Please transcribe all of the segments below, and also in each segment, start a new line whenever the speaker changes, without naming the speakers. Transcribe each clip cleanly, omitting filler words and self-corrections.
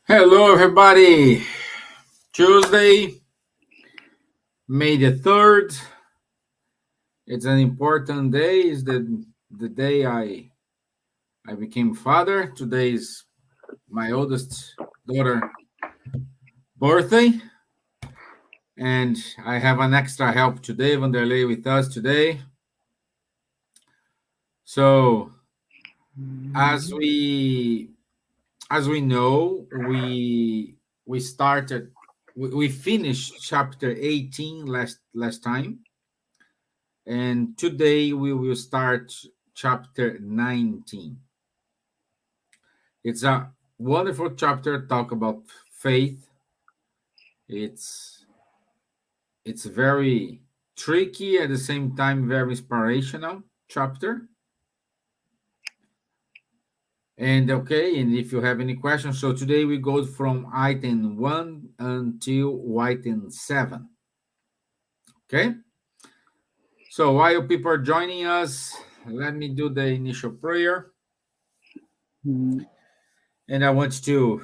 Hello, everybody. Tuesday, May the 3rd. It's an important day. It's the day I became father. Today is my oldest daughter' birthday. And I have an extra help today, Wanderley, with us today. So as we as we know, we started we finished chapter 18 last time. And today we will start chapter 19. It's a wonderful chapter, talk about faith. It's it's very tricky at the same time, very inspirational chapter. And okay, and if you have any questions, so today we go from item 1 until item 7. Okay? So while people are joining us, let me do the initial prayer. And I want to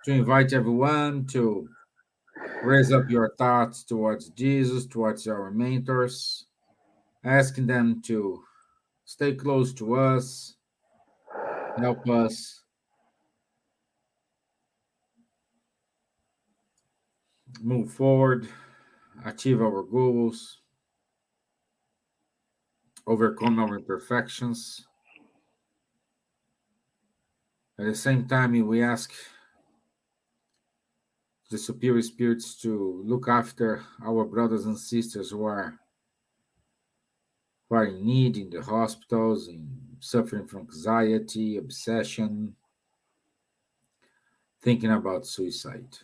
invite everyone to raise up your thoughts towards Jesus, towards our mentors, asking them to stay close to us, help us move forward, achieve our goals, overcome our imperfections. At the same time, we ask the superior spirits to look after our brothers and sisters who are in need in the hospitals, in suffering from anxiety, obsession, thinking about suicide.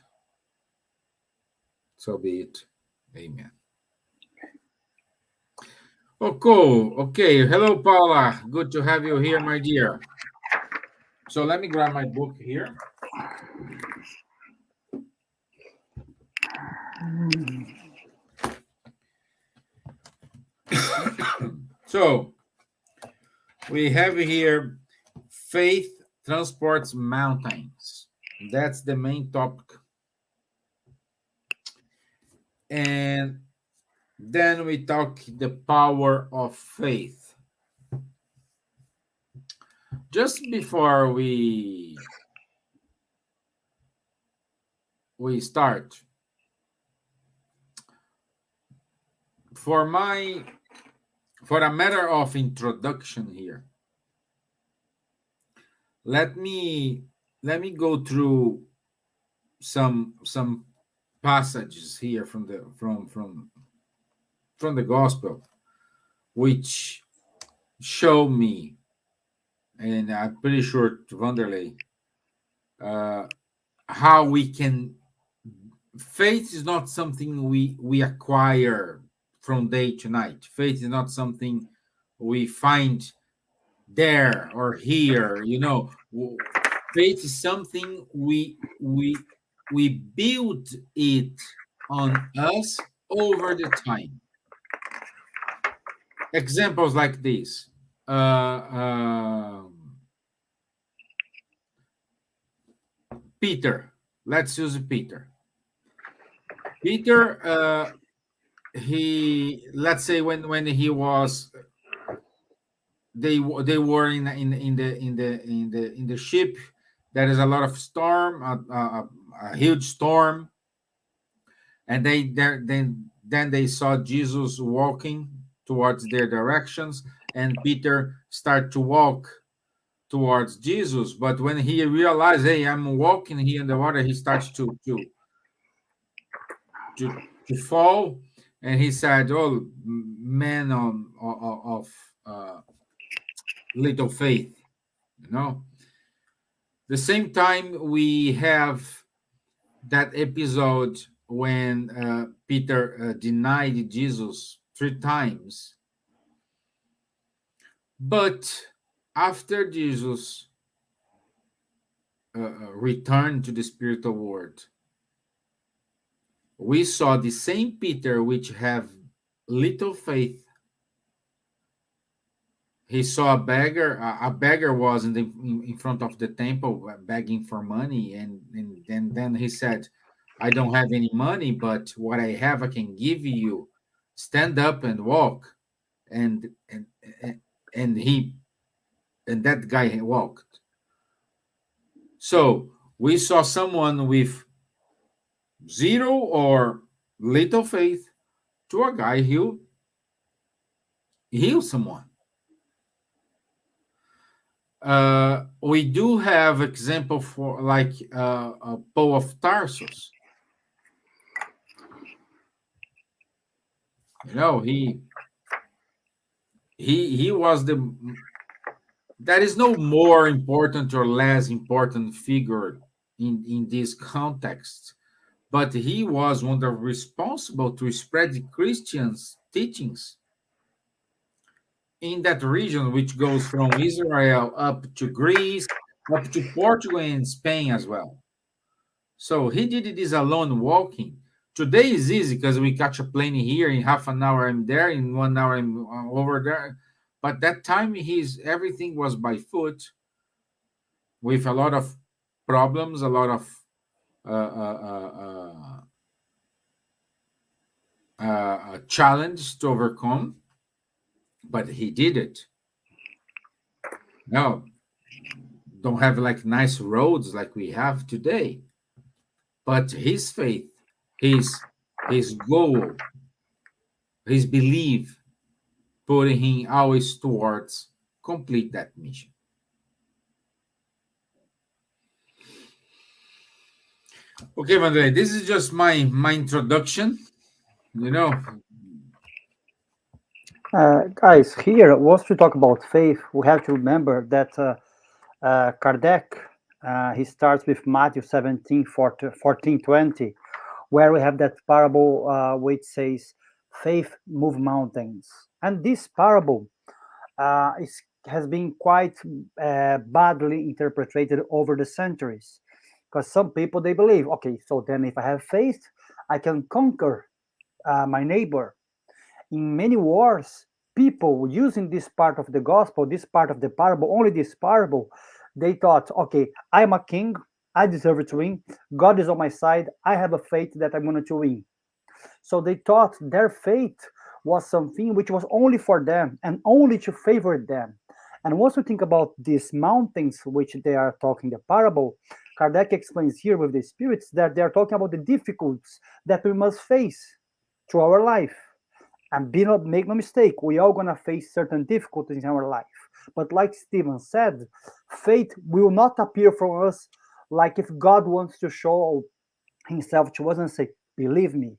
So be it. Amen. Oh, cool. Okay. Hello, Paula. Good to have you here, my dear. So let me grab my book here. So we have here faith transports mountains. That's the main topic. And then we talk the power of faith. Just before we start, for a matter of introduction here, let me go through some passages here from the gospel, which show me, and I'm pretty sure to Wanderley, how we can. Faith is not something we acquire from day to night. Faith is not something we find there or here. Faith is something we build it on us over the time. Examples like this. Peter. Let's use Peter. Peter, he, let's say when he was, they were in the ship. There is a lot of storm, a huge storm, and then they saw Jesus walking towards their directions, and Peter started to walk towards Jesus. But when he realized, hey, I'm walking here in the water, he starts to fall, and he said, "Oh, man of little faith," you know. The same time we have that episode when Peter denied Jesus 3 times, but after Jesus returned to the spiritual world, we saw the same Peter which have little faith he saw a beggar. A beggar was in front of the temple begging for money, and then he said, "I don't have any money, but what I have I can give you. Stand up and walk." And and and he and that guy walked. So we saw someone with zero or little faith to a guy who healed someone. We do have example for like Paul of Tarsus. You know, he was the. There is no more important or less important figure in this context, but he was one of responsible to spread the Christians' teachings in that region, which goes from Israel up to Greece, up to Portugal and Spain as well. So he did this alone walking. Today is easy because we catch a plane here in half an hour. I'm there in 1 hour. I'm over there. But that time, he's everything was by foot with a lot of problems, a lot of uh, uh, challenge to overcome. But he did it. No, don't have like nice roads like we have today. But his faith, his his goal, his belief, putting him always towards complete that mission. Okay, Vandre, this is just my introduction. You know,
Guys, here, once we talk about faith, we have to remember that Kardec, he starts with Matthew 17, 14, 20, where we have that parable which says, faith move mountains. And this parable has been quite badly interpreted over the centuries. Because some people, they believe, okay, so then if I have faith, I can conquer my neighbor. In many wars, people using this part of the gospel, this part of the parable, only this parable, they thought, okay, I'm a king, I deserve to win. God is on my side. I have a faith that I'm going to win. So they thought their faith was something which was only for them and only to favor them. And once we think about these mountains which they are talking the parable, Kardec explains here with the spirits that they are talking about the difficulties that we must face through our life. And be not make no mistake, we are gonna face certain difficulties in our life. But like Stevan said, faith will not appear from us like if God wants to show himself to us and say, believe me.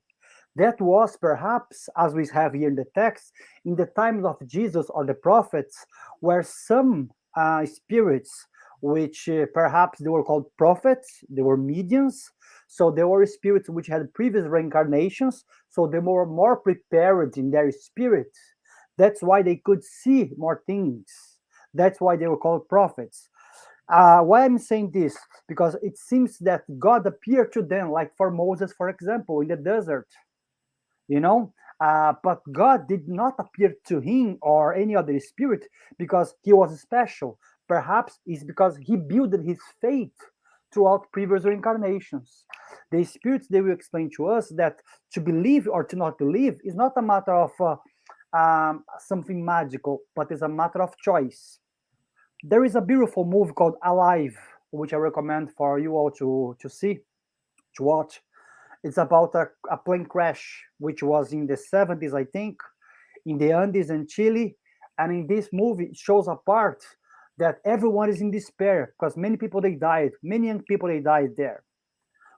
That was perhaps, as we have here in the text, in the times of Jesus or the prophets, where some spirits, which perhaps they were called prophets, they were mediums, so they were spirits which had previous reincarnations, so they were more prepared in their spirit. That's why they could see more things. That's why they were called prophets. Why I'm saying this? Because it seems that God appeared to them, like for Moses, for example, in the desert, you know. But God did not appear to him or any other spirit because he was special. Perhaps it's because he built his faith throughout previous reincarnations. The spirits, they will explain to us that to believe or to not believe is not a matter of something magical, but it's a matter of choice. There is a beautiful movie called Alive, which I recommend for you all to see, to watch. It's about a plane crash, which was in the 70s, I think, in the Andes in Chile. And in this movie, it shows a part that everyone is in despair because many people they died, many young people they died there.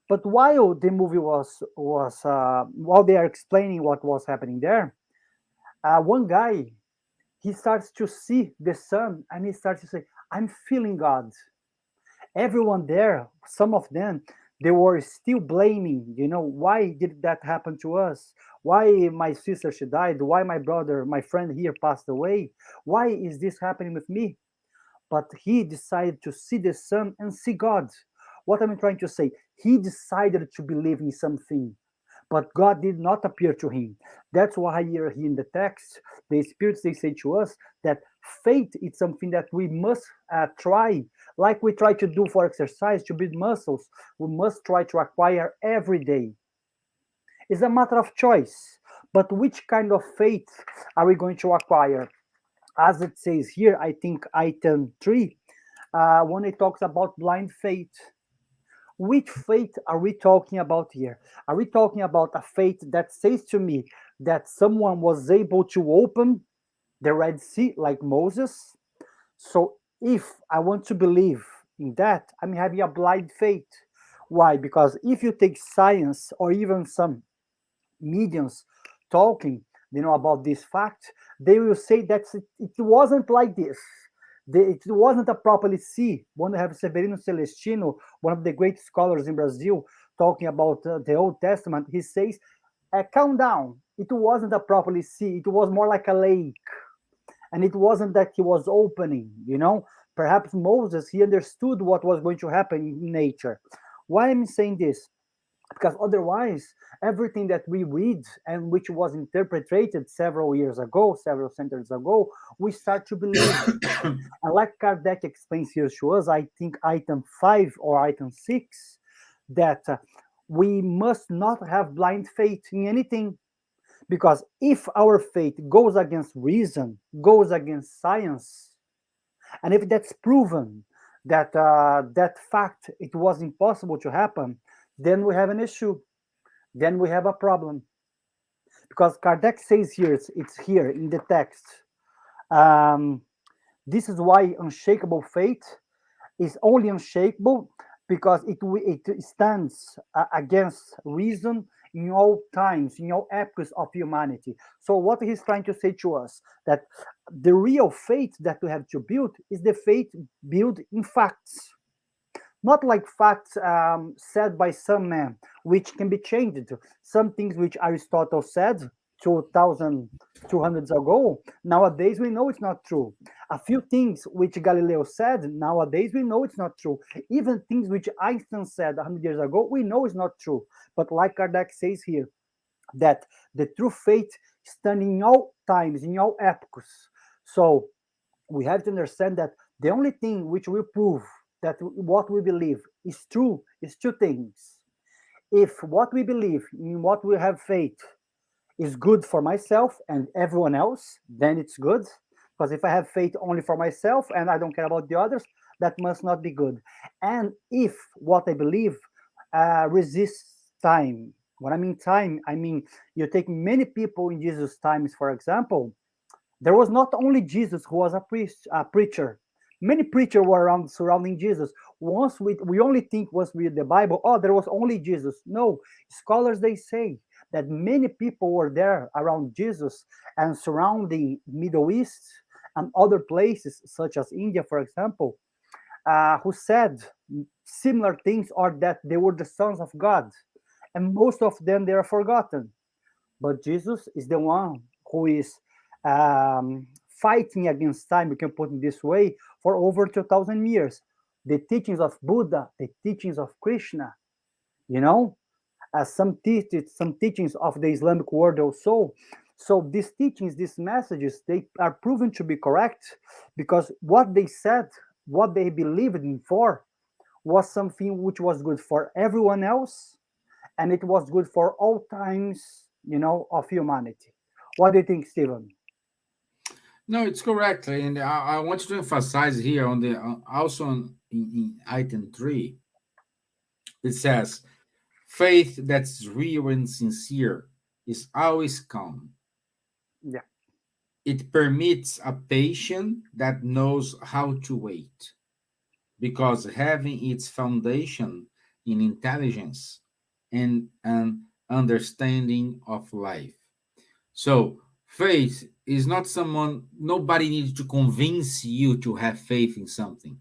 But while the movie was while they are explaining what was happening there, one guy he starts to see the sun and he starts to say, "I'm feeling God." Everyone there, some of them, they were still blaming, why did that happen to us? Why my sister she died? Why my brother, my friend here passed away? Why is this happening with me? But he decided to see the sun and see God. What am I trying to say? He decided to believe in something. but God did not appear to him. That's why here in the text, the spirits they say to us that faith is something that we must try, like we try to do for exercise to build muscles. We must try to acquire every day. It's a matter of choice. But which kind of faith are we going to acquire? As it says here, I think item 3, when it talks about blind faith. Which faith are we talking about here? Are we talking about a faith that says to me that someone was able to open the Red Sea like Moses? So if I want to believe in that, I'm having a blind faith. Why? Because if you take science or even some mediums talking, about this fact, they will say that it wasn't like this. It wasn't a properly see. When we have Severino Celestino, one of the great scholars in Brazil, talking about the Old Testament, he says, calm down. It wasn't a properly sea. It was more like a lake. And it wasn't that he was opening. Perhaps Moses, he understood what was going to happen in nature. Why am I saying this? Because otherwise everything that we read and which was interpreted several years ago, several centuries ago, we start to believe. And like Kardec explains here to us, I think item 5 or item 6, that we must not have blind faith in anything. Because if our faith goes against reason, goes against science, and if that's proven that that fact it was impossible to happen, then we have an issue. Then we have a problem. Because Kardec says here, it's here in the text. Um, this is why unshakable faith is only unshakable because it stands against reason in all times, in all epochs of humanity. So what he's trying to say to us, that the real faith that we have to build is the faith built in facts, not like facts said by some men, which can be changed. Some things which Aristotle said 2,200 ago, nowadays we know it's not true. A few things which Galileo said, nowadays we know it's not true. Even things which Einstein said 100 years ago, we know it's not true. But like Kardec says here, that the true faith stands in all times, in all epochs. So we have to understand that the only thing which will prove that what we believe is true is two things. If what we believe, in what we have faith, is good for myself and everyone else, then it's good. Because if I have faith only for myself and I don't care about the others, that must not be good. And if what I believe resists time, when I mean time, I mean you take many people in Jesus' times, for example, there was not only Jesus who was a preacher. Many preachers were around surrounding Jesus. Once we only think once we read the Bible, oh, there was only Jesus. No, scholars they say that many people were there around Jesus and surrounding Middle East and other places such as India, for example, who said similar things or that they were the sons of God. And most of them they are forgotten. But Jesus is the one who is fighting against time, we can put it this way, for over 2,000 years. The teachings of Buddha, the teachings of Krishna, you know, some teachings of the Islamic world also. So these teachings, these messages, they are proven to be correct because what they said, what they believed in for, was something which was good for everyone else, and it was good for all times, of humanity. What do you think, Stevan?
No, it's correct, and I want to emphasize here on the also in item 3. It says, "Faith that's real and sincere is always calm.
Yeah,
It permits a patient that knows how to wait, because having its foundation in intelligence and an understanding of life." So, faith is not someone, nobody needs to convince you to have faith in something.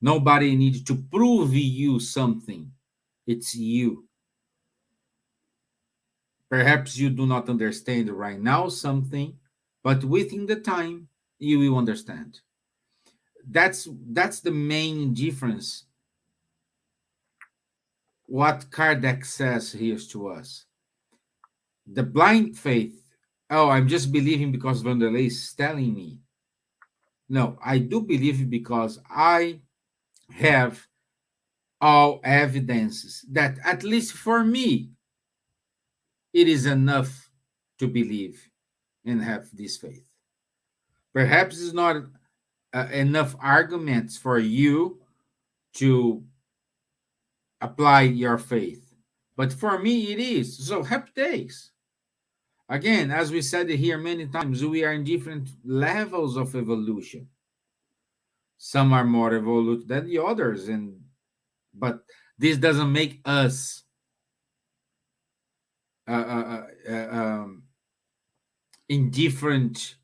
Nobody needs to prove you something. It's you. Perhaps you do not understand right now something, but within the time you will understand. That's the main difference. What Kardec says here to us. The blind faith, oh, I'm just believing because Wanderley is telling me. No, I do believe because I have all evidences that, at least for me, it is enough to believe and have this faith. Perhaps it's not enough arguments for you to apply your faith, but for me it is. So happy days. Again, as we said here many times, we are in different levels of evolution. Some are more evolved than the others, and but this doesn't make us uh, uh, uh, uh, um, in different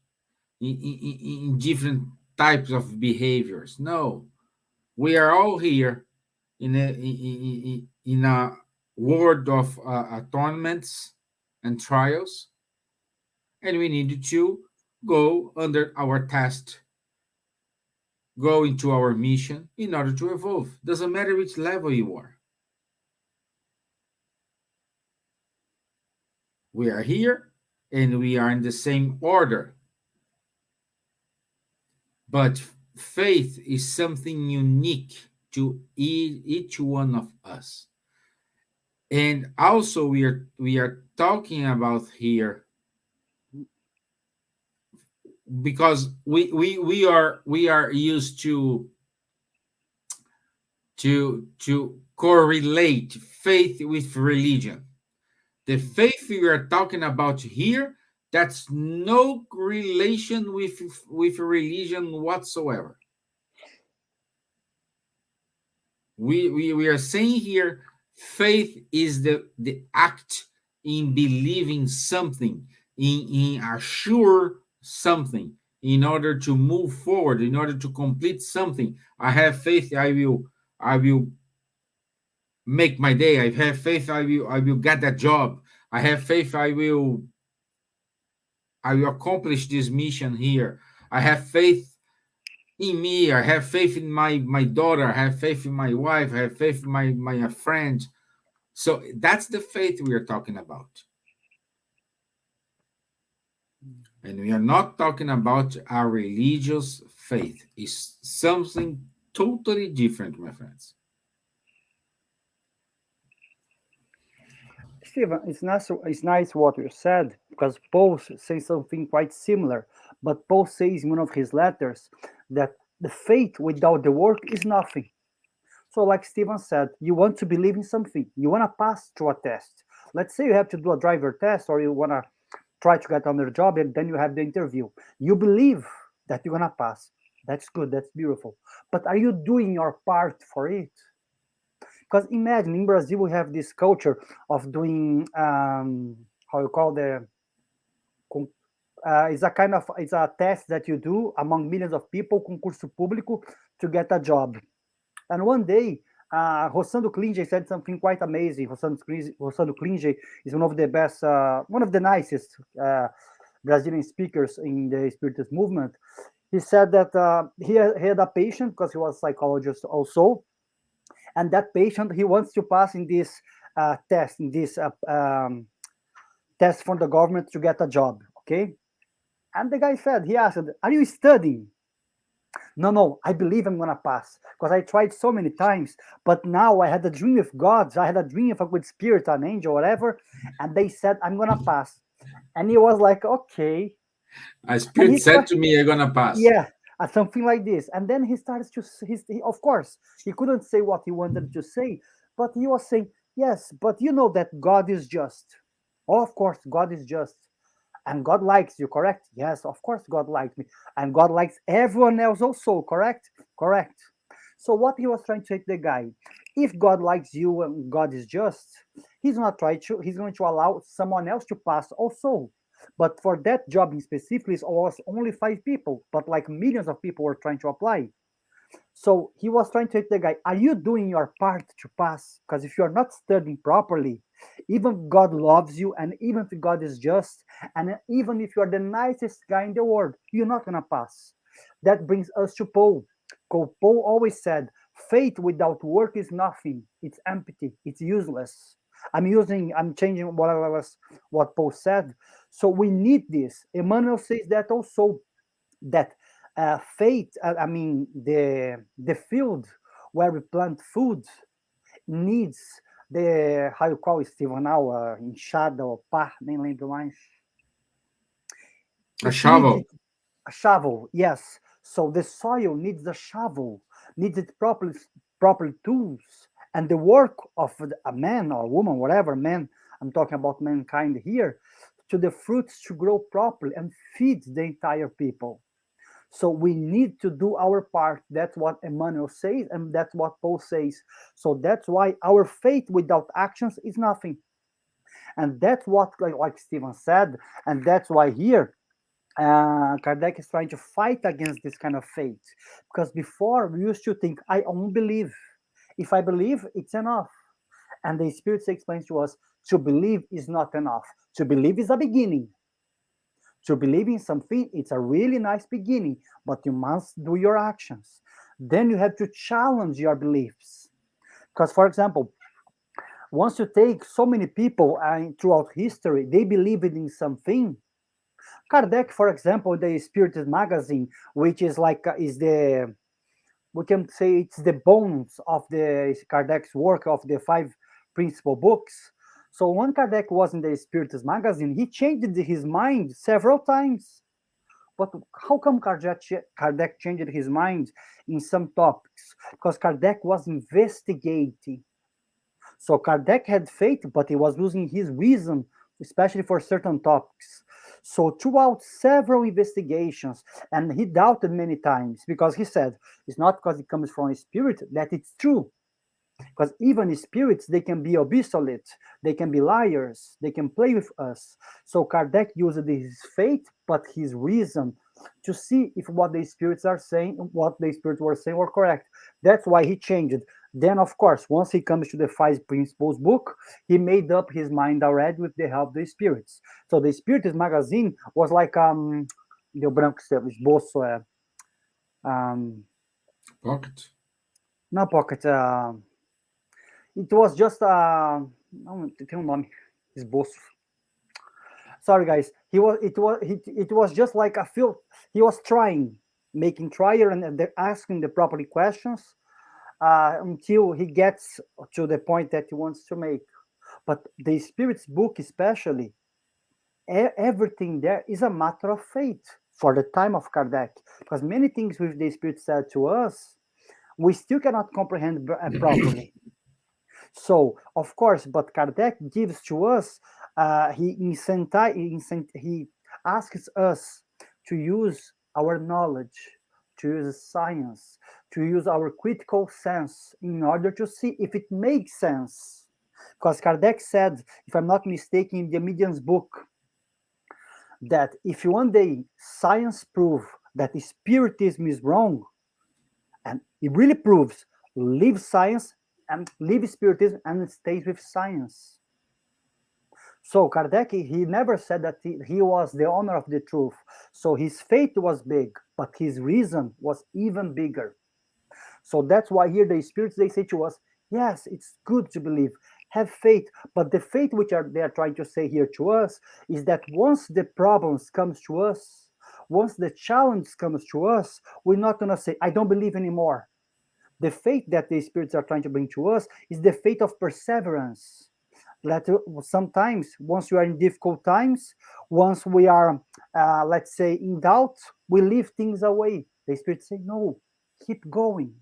in different types of behaviors. No, we are all here in a world of atonements and trials, and we need to go under our test, go into our mission in order to evolve. Doesn't matter which level you are. We are here and we are in the same order. But faith is something unique to each one of us. And also we are talking about here because we are used to correlate faith with religion. The faith we are talking about here, that's no relation with religion whatsoever. We are saying here faith is the act in believing something, in assure something, in order to move forward, in order to complete something. I have faith I will make my day. I have faith I will get that job. I have faith I will accomplish this mission here. I have faith in me. I have faith in my daughter. I have faith in my wife. I have faith in my friends. So that's the faith we are talking about. And we are not talking about our religious faith. It's something totally different, my friends.
Steven, it's nice what you said because Paul says something quite similar. But Paul says in one of his letters that the faith without the work is nothing. So, like Steven said, you want to believe in something, you want to pass through a test. Let's say you have to do a driver test or you want to try to get another job and then you have the interview. You believe that you're going to pass. That's good, that's beautiful. But are you doing your part for it? Because imagine in Brazil we have this culture of doing how you call it's a test that you do among millions of people, concurso público, to get a job. And one day, Rossando Klinge said something quite amazing. Rossando Klinge is one of the best, one of the nicest Brazilian speakers in the Spiritist movement. He said that he had a patient because he was a psychologist also, and that patient he wants to pass in this test, in this test from the government to get a job. Okay, and the guy said, he asked, "Are you studying?" No, no, I believe I'm gonna pass because I tried so many times. But now I had a dream with God. I had a dream of a good spirit, an angel, whatever, and they said I'm gonna pass. And he was like, okay.
A
And
spirit said to me, "You're gonna pass."
yeah, something like this. And then he starts to, of course, he couldn't say what he wanted to say, but he was saying, yes, but you know that God is just. Oh, of course, God is just. And God likes you, correct? Yes, of course, God likes me. And God likes everyone else also, correct? Correct. So what he was trying to say to the guy, if God likes you and God is just, he's going to allow someone else to pass also. But for that job in specifically, it was only 5 people, but like millions of people were trying to apply. So he was trying to tell the guy, are you doing your part to pass? Because if you're not studying properly, even God loves you, and even if God is just, and even if you're the nicest guy in the world, you're not going to pass. That brings us to Paul. Paul always said, faith without work is nothing. It's empty. It's useless. I'm changing what Paul said. So we need this. Emmanuel says that also, that faith, the field where we plant food needs the, how you call it, Steven, now, enxada ou pá, nem lembro mais.
A
It needs
shovel.
a shovel, yes. So the soil needs a shovel, needs it proper tools, and the work of a man or woman, whatever man, I'm talking about mankind here, to the fruits to grow properly and feed the entire people. So we need to do our part. That's what Emmanuel says, and that's what Paul says. So that's why our faith without actions is nothing. And that's what, like Steven said, and that's why here Kardec is trying to fight against this kind of faith. Because before we used to think, I only believe. If I believe, it's enough. And the Spirit explains to us, to believe is not enough. To believe is a beginning. To believe in something, it's a really nice beginning, but you must do your actions. Then you have to challenge your beliefs. Because, for example, once you take so many people throughout history, they believed in something. Kardec, for example, the Spiritism magazine, which is like is the, we can say it's the bones of the Kardec's work of the five principal books. So when Kardec was in the Spiritism magazine, he changed his mind several times. But how come Kardec changed his mind in some topics? Because Kardec was investigating. So Kardec had faith, but he was using his reason, especially for certain topics. So throughout several investigations, and he doubted many times, because he said, it's not because it comes from a spirit that it's true. Because even spirits, they can be obsolete, they can be liars, they can play with us. So Kardec used his faith, but his reason, to see if what the spirits are saying, what the spirits were saying were correct. That's why he changed. Then, of course, once he comes to the Five Principles book, he made up his mind already with the help of the spirits. So the Spiritism magazine was like deu branco esboço,
Pocket.
not pocket. It was just não, tem nome, esboço. Sorry, guys. It was just like a field. He was making trial and asking the proper questions until he gets to the point that he wants to make. But the Spirit's book, especially, everything there is a matter of faith for the time of Kardec, because many things which the Spirit said to us, we still cannot comprehend properly. So, of course, but Kardec gives to us, he asks us to use our knowledge, to use science, to use our critical sense in order to see if it makes sense. Because Kardec said, if I'm not mistaken, in the Medium's book, that if one day science proves that Spiritism is wrong, and it really proves, leave science and leave Spiritism and stays with science. So Kardec, he never said that he was the owner of the truth. So his faith was big, but his reason was even bigger. So that's why here the spirits, they say to us, yes, it's good to believe, have faith, but the faith which they are trying to say here to us is that once the problems comes to us, once the challenge comes to us, we're not going to say, I don't believe anymore. The faith that the spirits are trying to bring to us is the faith of perseverance. That sometimes, once we are in difficult times, once we are, let's say, in doubt, we leave things away. The spirits say, no, keep going.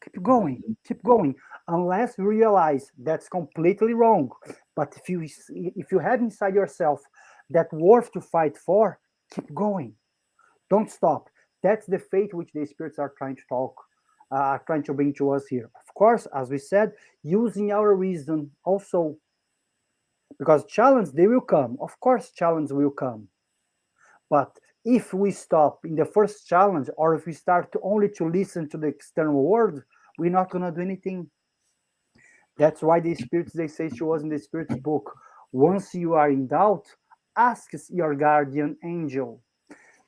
Keep going, keep going, unless you realize that's completely wrong. But if you have inside yourself that worth to fight for, keep going. Don't stop. That's the faith which the spirits are trying to trying to bring to us here. Of course, as we said, using our reason also, because challenge, they will come. Of course, challenge will come. But if we stop in the first challenge, or if we start only to listen to the external world, we're not going to do anything. That's why the spirits, they say to us in the Spirit's book, once you are in doubt, ask your guardian angel.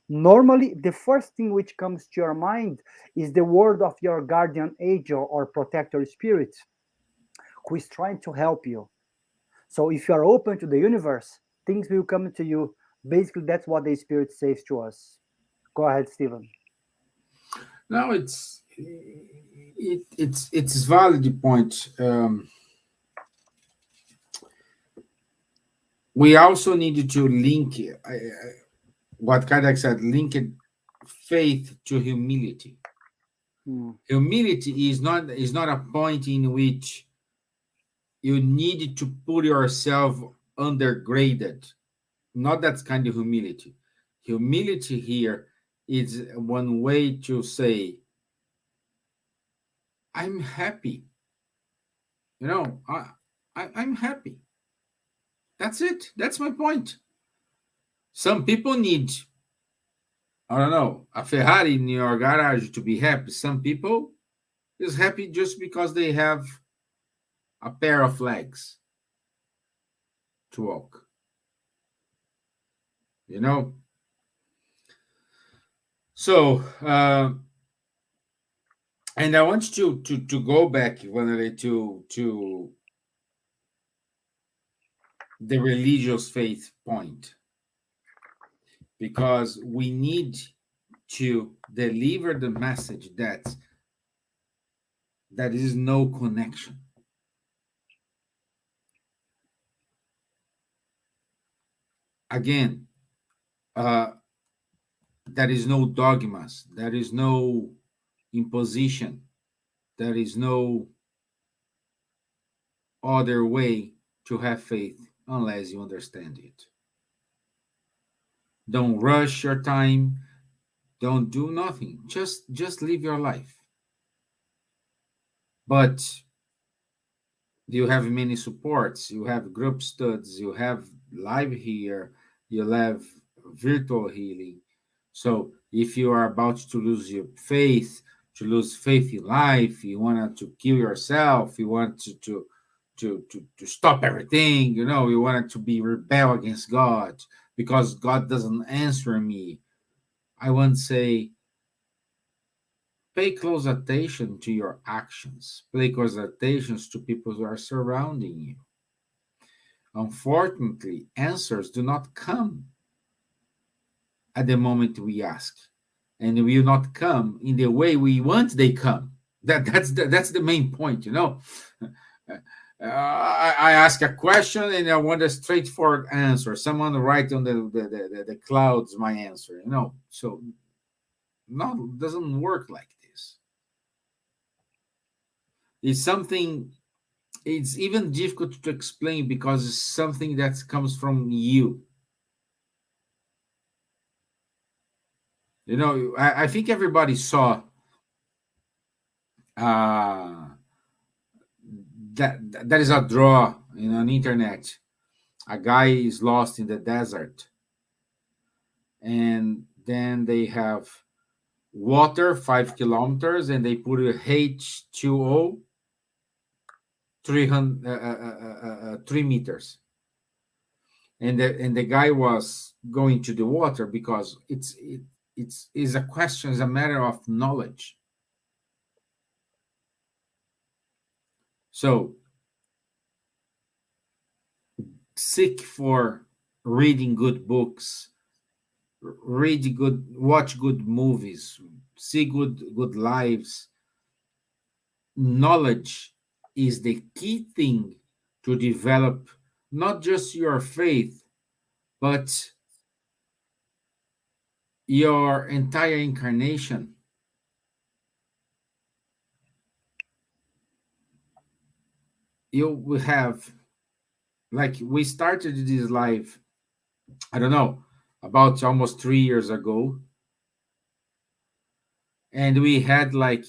Normally, the first thing which comes to your mind is the word of your guardian angel or protector spirit, who is trying to help you. So if you are open to the universe, things will come to you. Basically, that's what the spirit says to us. Go ahead, Stevan.
Now it's valid point. We also need to link what Kardec said, link faith to humility.
Mm.
Humility is not a point in which you need to put yourself undergraded. Not that kind of humility. Humility here is one way to say, I'm happy. I'm happy. That's it. That's my point. Some people need, I don't know, a Ferrari in your garage to be happy. Some people is happy just because they have a pair of legs to walk. You know. So, and I want to go back, Wanderley, to the religious faith point, because we need to deliver the message that there is no connection. Again, there is no dogmas, there is no imposition, there is no other way to have faith unless you understand it. Don't rush your time, don't do nothing, just live your life. But you have many supports, you have group studies, you have live here, you have virtual healing. So if you are about to lose your faith, to lose faith in life, you want to kill yourself, you want to stop everything, you want to be rebel against God because God doesn't answer me, I want to say, pay close attention to your actions. Pay close attention to people who are surrounding you. Unfortunately, answers do not come at the moment we ask, and will not come in the way we want they come. That's the main point. I ask a question and I want a straightforward answer. Someone write on the clouds my answer. So no, it doesn't work like this. It's something, it's even difficult to explain because it's something that comes from you. I think everybody saw uh, that is a draw on internet. A guy is lost in the desert, and then they have water 5 kilometers, and they put a H2O 3 meters, and the guy was going to the water because it's is a question, is a matter of knowledge. So seek for reading good books, watch good movies, see good lives. Knowledge is the key thing to develop not just your faith, but your entire incarnation. You will have, like, we started this life, I don't know, about almost 3 years ago, and we had like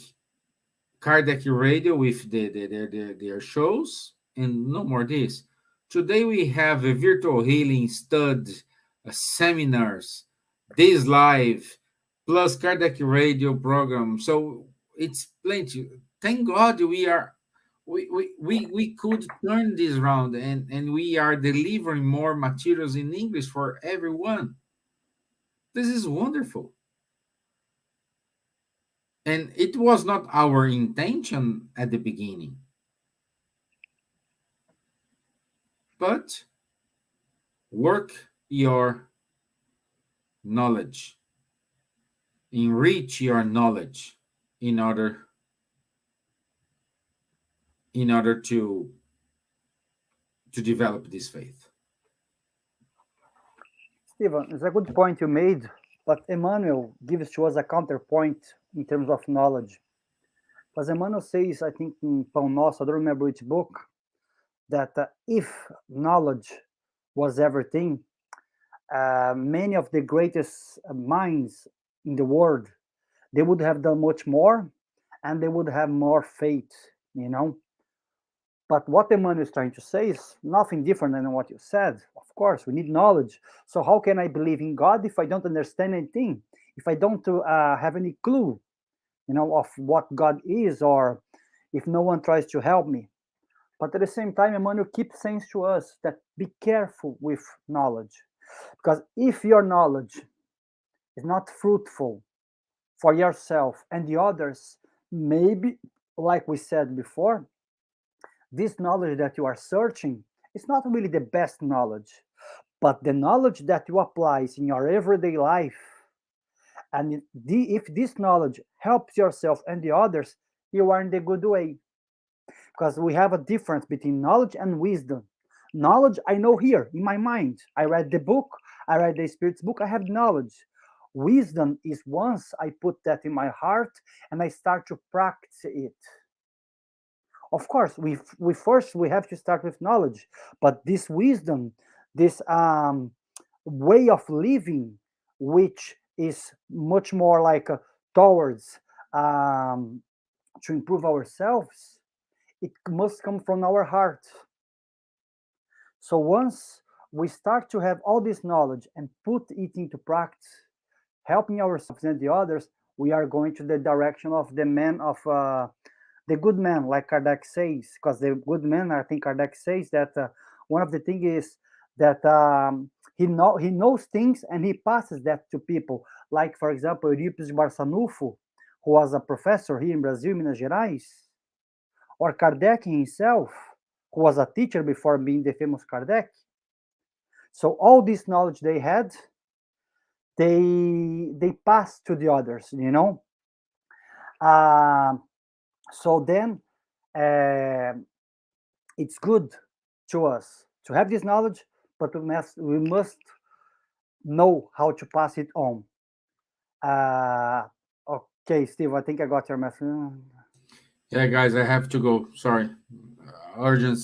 Kardec radio with their shows, and no more this. Today we have a virtual healing stud, seminars, this live, plus Kardec radio program. So it's plenty. Thank God we could turn this around, and we are delivering more materials in English for everyone. This is wonderful. And it was not our intention at the beginning. but work your knowledge, enrich your knowledge in order to develop this faith.
Steven, it's a good point you made, but Emmanuel gives to us a counterpoint in terms of knowledge. Because Emmanuel says, I think in Pão Nosso, I don't remember which book, that if knowledge was everything, many of the greatest minds in the world, they would have done much more and they would have more faith, you know. But what Emmanuel is trying to say is nothing different than what you said. Of course, we need knowledge. So how can I believe in God if I don't understand anything? If I don't have any clue, of what God is, or if no one tries to help me? But at the same time, Emmanuel keeps saying to us that be careful with knowledge. Because if your knowledge is not fruitful for yourself and the others, maybe, like we said before, this knowledge that you are searching is not really the best knowledge, but the knowledge that you apply in your everyday life. And if this knowledge helps yourself and the others, you are in the good way. Because we have a difference between knowledge and wisdom. Knowledge, I know here in my mind. I read the book, I read the Spirit's book, I have knowledge. Wisdom is once I put that in my heart and I start to practice it. Of course, we have to start with knowledge, but this wisdom, this way of living, which is much more like towards to improve ourselves, it must come from our heart. So once we start to have all this knowledge and put it into practice, helping ourselves and the others, we are going to the direction of the man of the good man, like Kardec says. Because the good man, I think Kardec says that one of the things is that he knows things and he passes that to people. Like, for example, Eurípides de Barçanufo, who was a professor here in Brazil, Minas Gerais, or Kardec himself, who was a teacher before being the famous Kardec. So all this knowledge they had, they passed to the others, So then it's good to us to have this knowledge, but we must know how to pass it on. Okay, Steve, I think I got your message.
Yeah, guys, I have to go. Sorry, urgent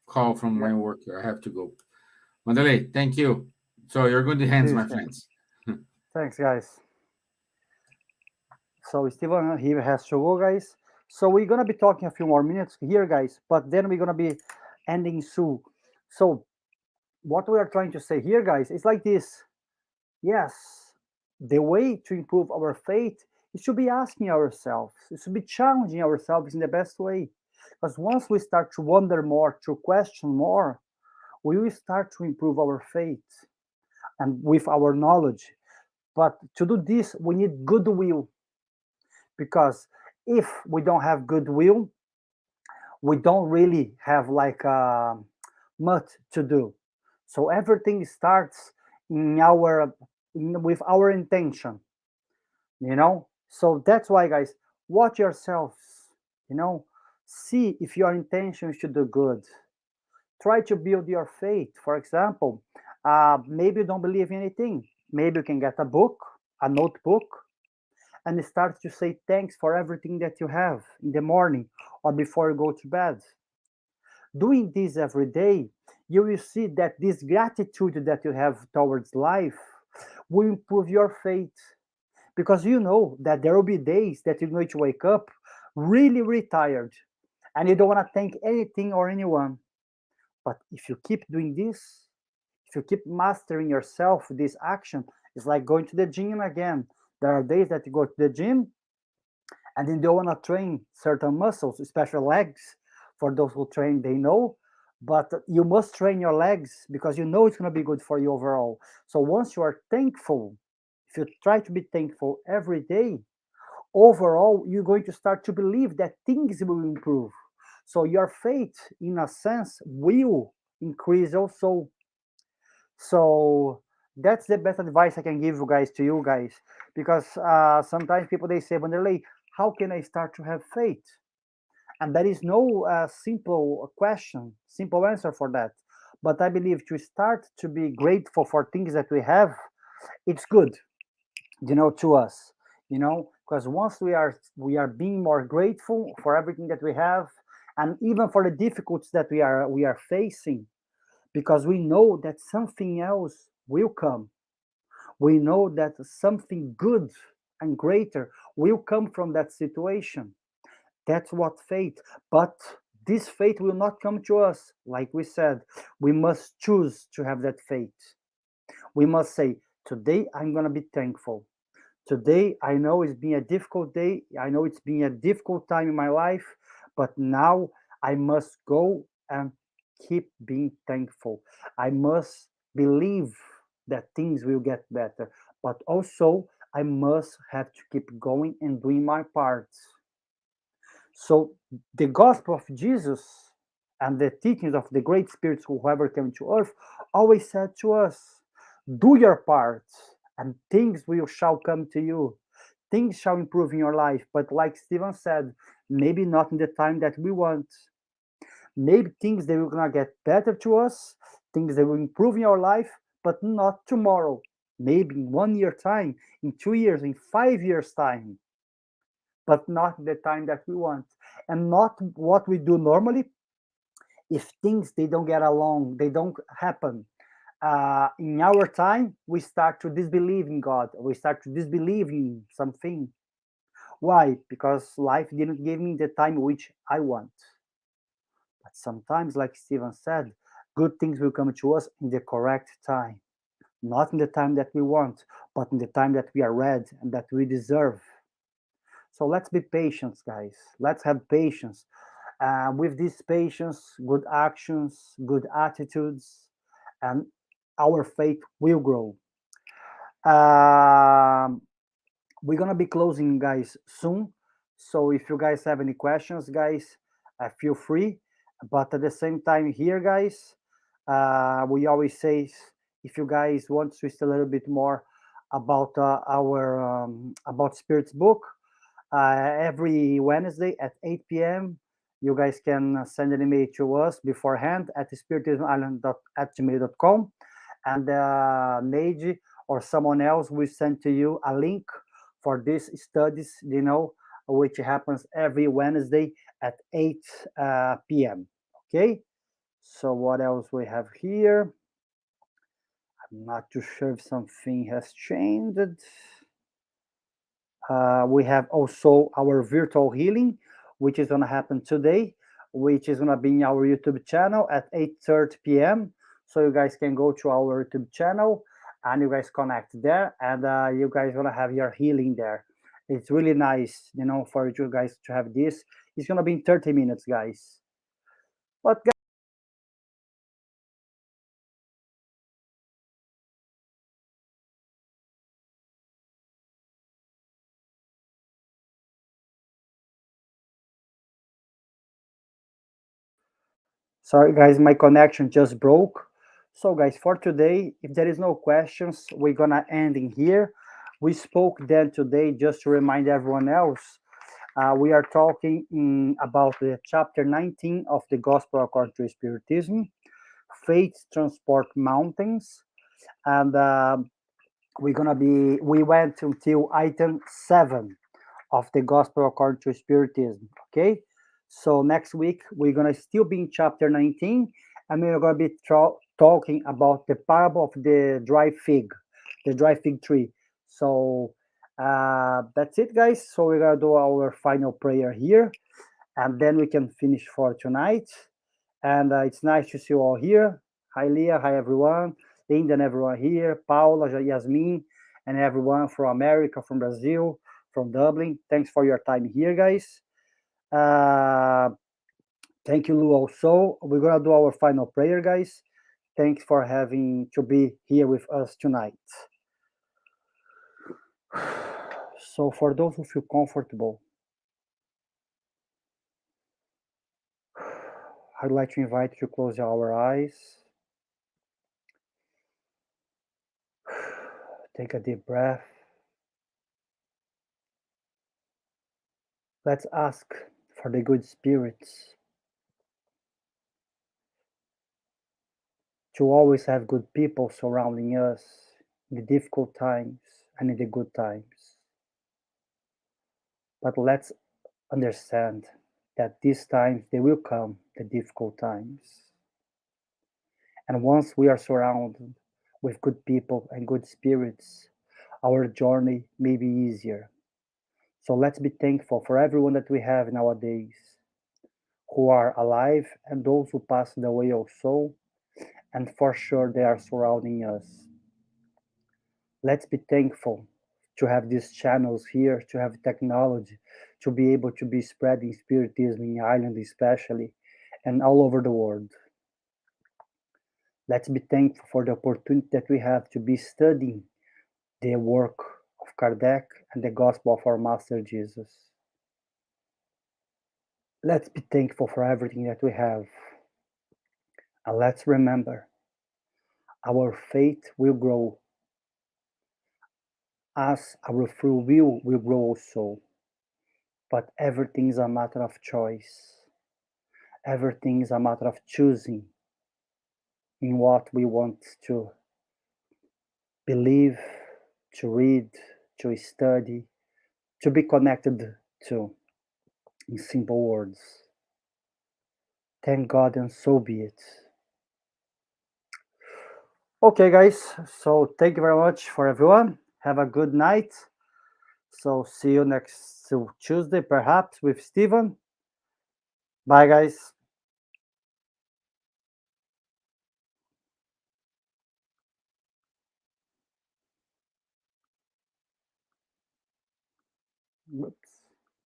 call from my work. I have to go. Wanderley, thank you. So you're good hands, my friends.
Thanks, guys. So Stevan, he has to go, guys. So we're gonna be talking a few more minutes here, guys, but then we're gonna be ending soon. So what we are trying to say here, guys, is like this. Yes, the way to improve our faith is to be asking ourselves, is to be challenging ourselves in the best way. Because once we start to wonder more, to question more, we will start to improve our faith and with our knowledge. But to do this, we need goodwill. Because if we don't have goodwill, we don't really have like much to do. So everything starts with our intention, So that's why, guys, watch yourselves, see if your intention is to do good. Try to build your faith. For example, maybe you don't believe in anything. Maybe you can get a book, a notebook, and start to say thanks for everything that you have in the morning or before you go to bed. Doing this every day, you will see that this gratitude that you have towards life will improve your faith. Because you know that there will be days that you're going to wake up really, really tired and you don't want to thank anything or anyone. But if you keep doing this, if you keep mastering yourself, this action is like going to the gym again. There are days that you go to the gym and then you want to train certain muscles, especially legs. For those who train, they know. But you must train your legs because you know it's going to be good for you overall. So once you are thankful, if you try to be thankful every day, overall, you're going to start to believe that things will improve. So your faith, in a sense, will increase also. So that's the best advice I can give you guys, because sometimes people they say, Wanderley, how can I start to have faith? And there is no simple question, simple answer for that. But I believe to start to be grateful for things that we have, it's good, to us, because once we are being more grateful for everything that we have, and even for the difficulties that we are facing, because we know that something else will come. We know that something good and greater will come from that situation. That's what faith. But this faith will not come to us. Like we said, we must choose to have that faith. We must say, today I'm going to be thankful. Today I know it's been a difficult day. I know it's been a difficult time in my life, but now I must go and keep being thankful. I must believe that things will get better, but also I must have to keep going and doing my part. So the gospel of Jesus and the teachings of the great spirits whoever came to earth always said to us, do your part and things will shall come to you. Things shall improve in your life. But like Stevan said, maybe not in the time that we want. Maybe things they will gonna get better to us, things that will improve in our life, but not tomorrow. Maybe in 1 year time, in 2 years, in 5 years time, but not the time that we want. And not what we do normally. If things they don't get along, they don't happen in our time, we start to disbelieve in God. We start to disbelieve in something. Why? Because life didn't give me the time which I want. But sometimes, like Steven said, good things will come to us in the correct time. Not in the time that we want, but in the time that we are ready and that we deserve. So let's be patient, guys. Let's have patience. With this patience, good actions, good attitudes, and our faith will grow. Um, we're gonna be closing, guys, soon. So if you guys have any questions, guys, feel free. But at the same time, here, guys, we always say if you guys want to just a little bit more about our about Spirits book, every Wednesday at 8 p.m. You guys can send an email to us beforehand at spiritismallan@gmail.com, and Neji or someone else will send to you a link for these studies, which happens every Wednesday at 8 p.m. Okay, so what else we have here? I'm not too sure if something has changed. We have also our virtual healing, which is going to happen today, which is going to be in our YouTube channel at 8:30 p.m. So you guys can go to our YouTube channel and you guys connect there, and you guys going to have your healing there. It's really nice, for you guys to have this. It's going to be in 30 minutes, guys. But sorry, guys, my connection just broke. So, guys, for today, if there is no questions, we're gonna end in here. We spoke then today, just to remind everyone else, we are talking about the chapter 19 of the Gospel according to Spiritism, Faith Transport Mountains, and we went until item 7 of the Gospel according to Spiritism. Okay, so next week we're gonna still be in chapter 19, and we're gonna be talking about the parable of the dry fig tree. So that's it, guys. So we're gonna do our final prayer here, and then we can finish for tonight. And it's nice to see you all here. Hi, Leah. Hi, everyone. Linda and everyone here. Paula, Yasmin, and everyone from America, from Brazil, from Dublin. Thanks for your time here, guys. Uh, thank you, Lou, also. We're going to do our final prayer, guys. Thanks for having to be here with us tonight. So for those who feel comfortable, I'd like to invite you to close our eyes. Take a deep breath. Let's ask for the good spirits to always have good people surrounding us in the difficult times and in the good times. But let's understand that these times they will come, the difficult times. And once we are surrounded with good people and good spirits, our journey may be easier. So let's be thankful for everyone that we have nowadays who are alive and those who passed away also, and for sure they are surrounding us. Let's be thankful to have these channels here, to have technology, to be able to be spreading Spiritism in Ireland especially, and all over the world. Let's be thankful for the opportunity that we have to be studying the work of Kardec and the gospel of our Master Jesus. Let's be thankful for everything that we have. And let's remember, our faith will grow as our free will grow also. But everything is a matter of choice. Everything is a matter of choosing in what we want to believe, to read, to study, to be connected to, in simple words. Thank God, and so be it. Okay, guys, so thank you very much for everyone. Have a good night. So see you next Tuesday, perhaps, with Stevan. Bye, guys. Whoops.